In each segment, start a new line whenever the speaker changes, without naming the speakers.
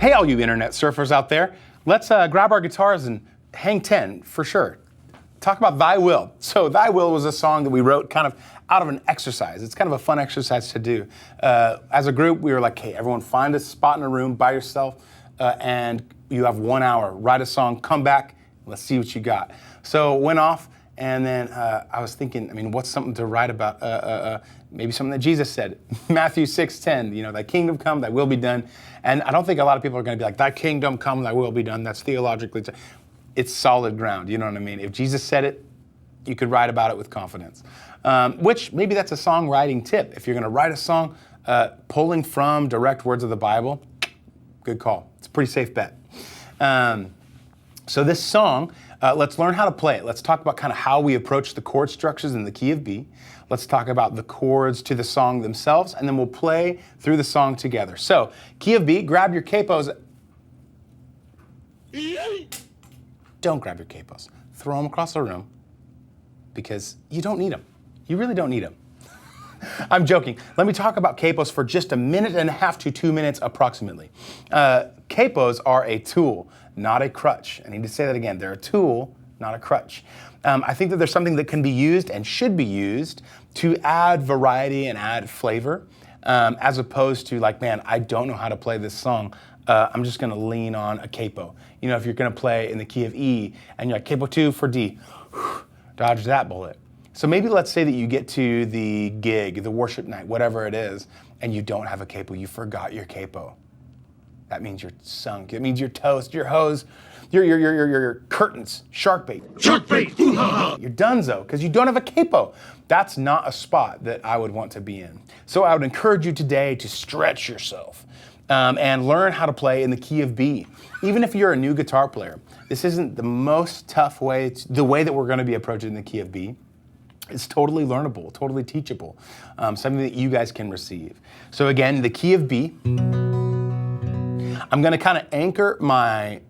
Hey, all you internet surfers out there, let's grab our guitars and hang 10 for sure. Talk about Thy Will. So Thy Will was a song that we wrote kind of out of an exercise. It's kind of a fun exercise to do. As a group, we were like, hey, everyone find a spot in a room by yourself and you have 1 hour, write a song, come back, let's see what you got. So went off and then I was thinking, I mean, what's something to write about? Maybe something that Jesus said, Matthew 6:10, you know, thy kingdom come, thy will be done. And I don't think a lot of people are gonna be like, thy kingdom come, thy will be done. That's theologically, it's solid ground, you know what I mean? If Jesus said it, you could write about it with confidence. Which maybe that's a songwriting tip. If you're gonna write a song, pulling from direct words of the Bible, good call. It's a pretty safe bet. So this song, let's learn how to play it. Let's talk about kind of how we approach the chord structures in the key of B. Let's talk about the chords to the song themselves, and then we'll play through the song together. So, key of B, grab your capos. Don't grab your capos. Throw them across the room because you don't need them. You really don't need them. I'm joking. Let me talk about capos for just a minute and a half to 2 minutes approximately. Capos are a tool, not a crutch. I need to say that again. They're a tool, not a crutch. I think that there's something that can be used and should be used to add variety and add flavor, as opposed to like, man, I don't know how to play this song. I'm just gonna lean on a capo. You know, if you're gonna play in the key of E and you're like capo 2 for D, dodge that bullet. So maybe let's say that you get to the gig, the worship night, whatever it is, and you don't have a capo, you forgot your capo. That means you're sunk. It means you're toast, your hose, your curtains, shark bait. Shark bait! You're donezo, because you don't have a capo. That's not a spot that I would want to be in. So I would encourage you today to stretch yourself and learn how to play in the key of B. Even if you're a new guitar player, this isn't the most tough way, the way that we're gonna be approaching the key of B. It's totally learnable, totally teachable, something that you guys can receive. So again, the key of B, I'm gonna kind of anchor my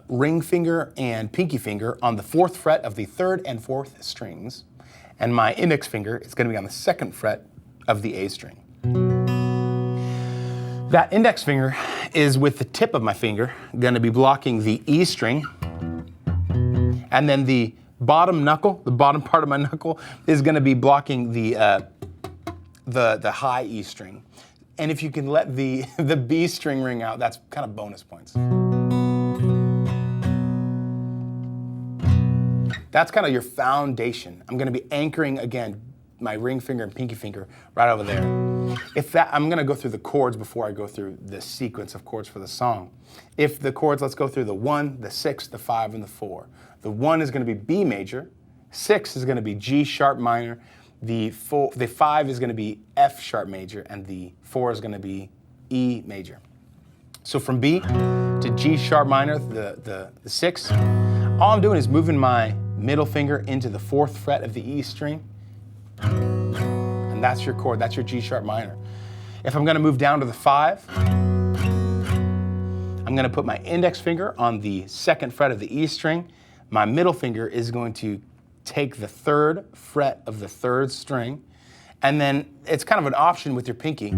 ring finger and pinky finger on the 4th fret of the 3rd and 4th strings, and my index finger is gonna be on the 2nd fret of the A string. That index finger is with the tip of my finger gonna be blocking the E string, and then the bottom knuckle, the bottom part of my knuckle, is gonna be blocking the high E string. And if you can let the B string ring out, that's kind of bonus points. That's kind of your foundation. I'm gonna be anchoring, again, my ring finger and pinky finger right over there. I'm gonna go through the chords before I go through the sequence of chords for the song. If the chords, let's go through the 1, the 6, the 5, and the 4. The 1 is gonna be B major, 6 is gonna be G sharp minor, the 5 is gonna be F sharp major, and the 4 is gonna be E major. So from B to G sharp minor, the 6, all I'm doing is moving my middle finger into the 4th fret of the E string, and that's your chord, that's your G sharp minor. If I'm gonna move down to the 5, I'm gonna put my index finger on the 2nd fret of the E string. My middle finger is going to take the 3rd fret of the 3rd string, and then it's kind of an option with your pinky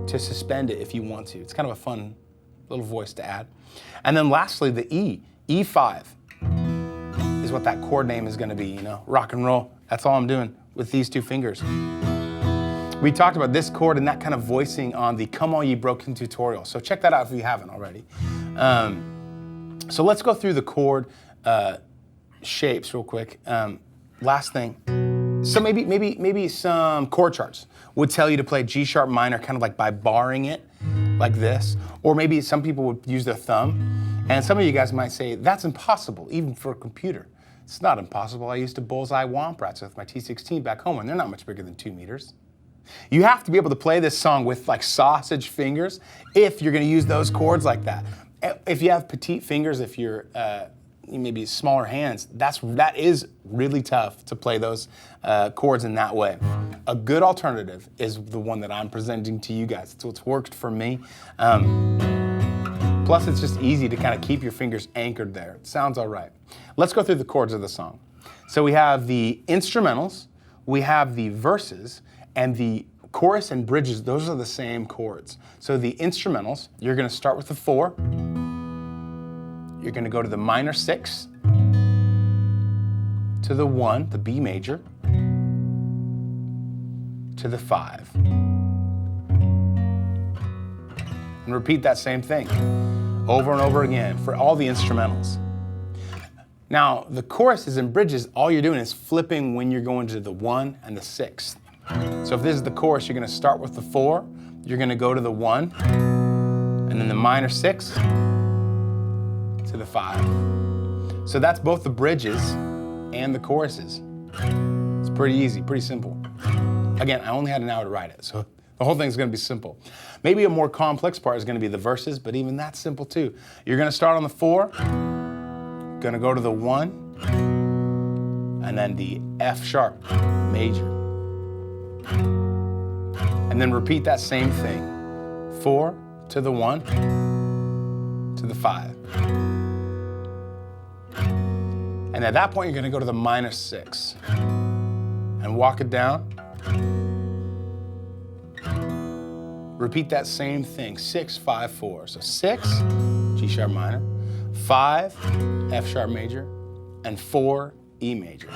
to suspend it if you want to. It's kind of a fun little voice to add. And then lastly, the E, E5 is what that chord name is gonna be, you know, rock and roll. That's all I'm doing with these 2 fingers. We talked about this chord and that kind of voicing on the Come All Ye Broken tutorial. So check that out if you haven't already. So let's go through the chord shapes real quick. Last thing. So maybe some chord charts would tell you to play G sharp minor kind of like by barring it like this. Or maybe some people would use their thumb. And some of you guys might say, that's impossible, even for a computer. It's not impossible. I used to bullseye womp rats with my T16 back home, and they're not much bigger than 2 meters. You have to be able to play this song with like sausage fingers if you're gonna use those chords like that. If you have petite fingers, if you're maybe smaller hands, that is really tough to play those chords in that way. A good alternative is the one that I'm presenting to you guys. It's what's worked for me. Plus, it's just easy to kind of keep your fingers anchored there. It sounds all right. Let's go through the chords of the song. So we have the instrumentals, we have the verses, and the chorus and bridges, those are the same chords. So the instrumentals, you're gonna start with the 4, you're gonna go to the minor 6, to the 1, the B major, to the 5. And repeat that same thing over and over again for all the instrumentals. Now, the choruses and bridges, all you're doing is flipping when you're going to the 1 and the 6th. So if this is the chorus, you're gonna start with the 4, you're gonna go to the 1, and then the minor 6 to the 5. So that's both the bridges and the choruses. It's pretty easy, pretty simple. Again, I only had an hour to write it, so the whole thing's gonna be simple. Maybe a more complex part is gonna be the verses, but even that's simple too. You're gonna start on the 4, gonna go to the 1, and then the F sharp major. And then repeat that same thing. 4 to the 1 to the 5. And at that point, you're gonna go to the minor 6 and walk it down. Repeat that same thing, 6, 5, 4. So 6, G sharp minor, 5, F sharp major, and 4, E major.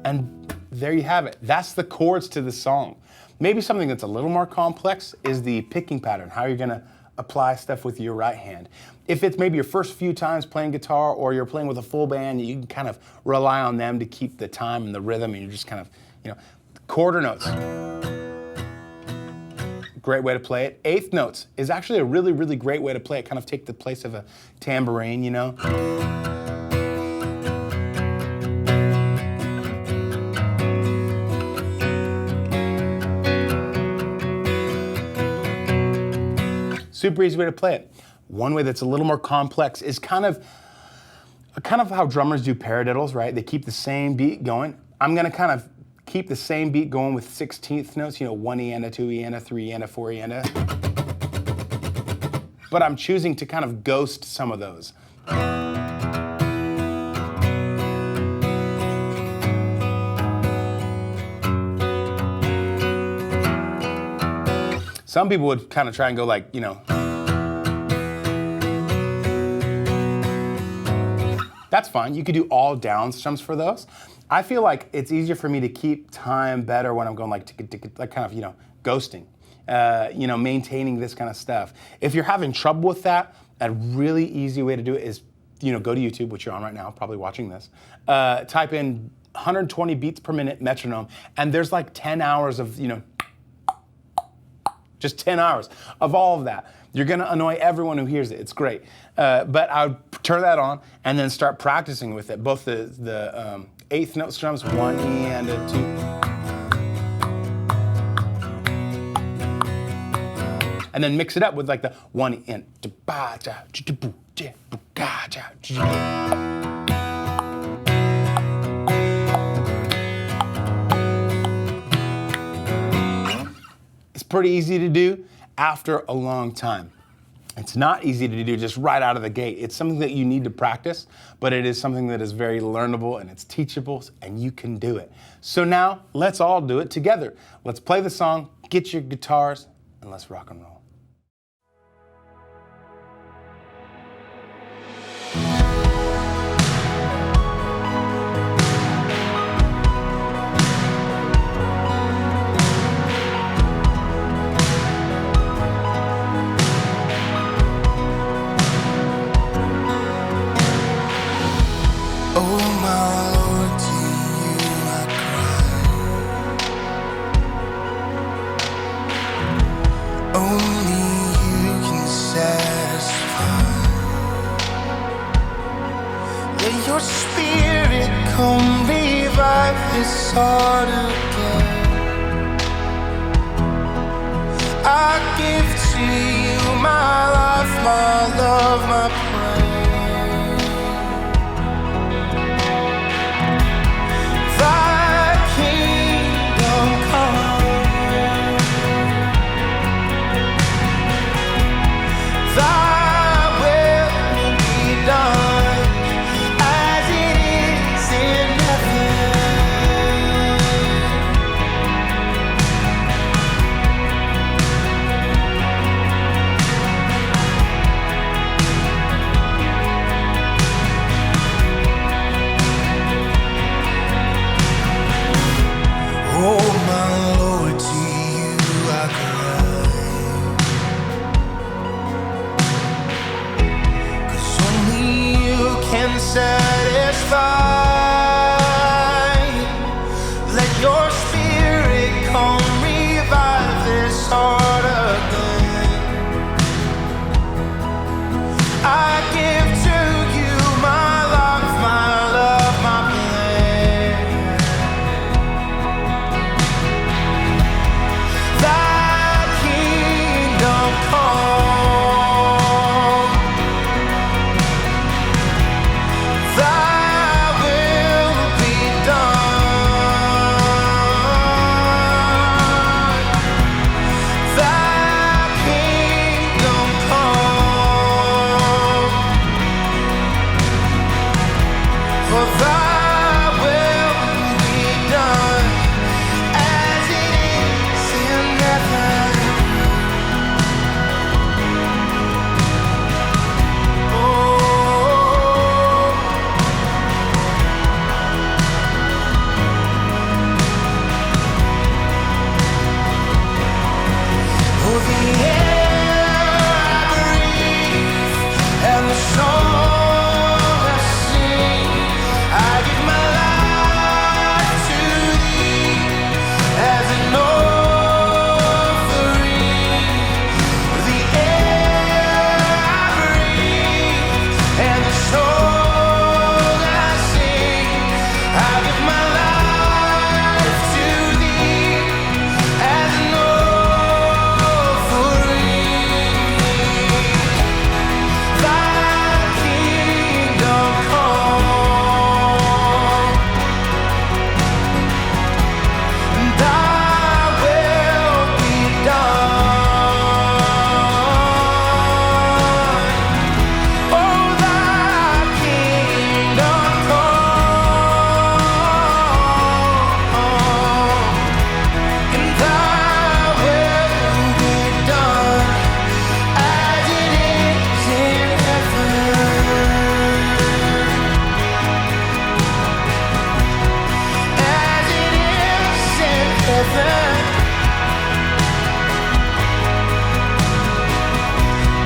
And there you have it. That's the chords to the song. Maybe something that's a little more complex is the picking pattern, how you're gonna apply stuff with your right hand. If it's maybe your first few times playing guitar or you're playing with a full band, you can kind of rely on them to keep the time and the rhythm, and you're just kind of, quarter notes. Great way to play it. Eighth notes is actually a really, really great way to play it. Kind of take the place of a tambourine, Super easy way to play it. One way that's a little more complex is kind of how drummers do paradiddles, right? They keep the same beat going. I'm gonna kind of keep the same beat going with 16th notes, 1 eanda, 2 eanda, 3 eanda, 4 eanda. But I'm choosing to kind of ghost some of those. Some people would kind of try and go like, That's fine. You could do all down strums for those. I feel like it's easier for me to keep time better when I'm going like kind of, ghosting, maintaining this kind of stuff. If you're having trouble with that, a really easy way to do it is, go to YouTube, which you're on right now, probably watching this. Type in 120 beats per minute metronome, and there's like 10 hours of, just 10 hours of all of that. You're gonna annoy everyone who hears it. It's great. But I would turn that on and then start practicing with it. Both the eighth note strums, 1 E and a 2. And then mix it up with like the 1 E and It's pretty easy to do after a long time. It's not easy to do just right out of the gate. It's something that you need to practice, but it is something that is very learnable and it's teachable, and you can do it. So now let's all do it together. Let's play the song, get your guitars, and let's rock and roll.
Oh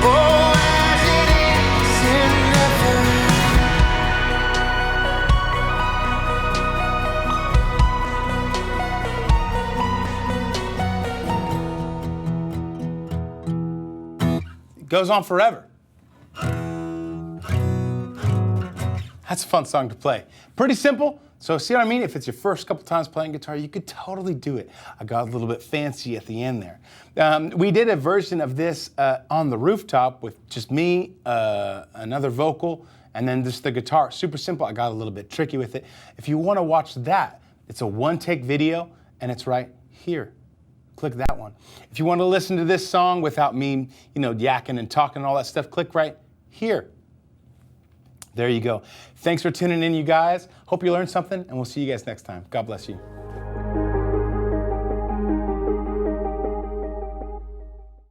Oh, as it is in heaven. It goes on forever. That's a fun song to play. Pretty simple. So see what I mean? If it's your first couple times playing guitar, you could totally do it. I got a little bit fancy at the end there. We did a version of this on the rooftop with just me, another vocal, and then just the guitar. Super simple. I got a little bit tricky with it. If you want to watch that, it's a one-take video, and it's right here. Click that one. If you want to listen to this song without me, yakking and talking and all that stuff, click right here. There you go. Thanks for tuning in, you guys. Hope you learned something, and we'll see you guys next time. God bless you.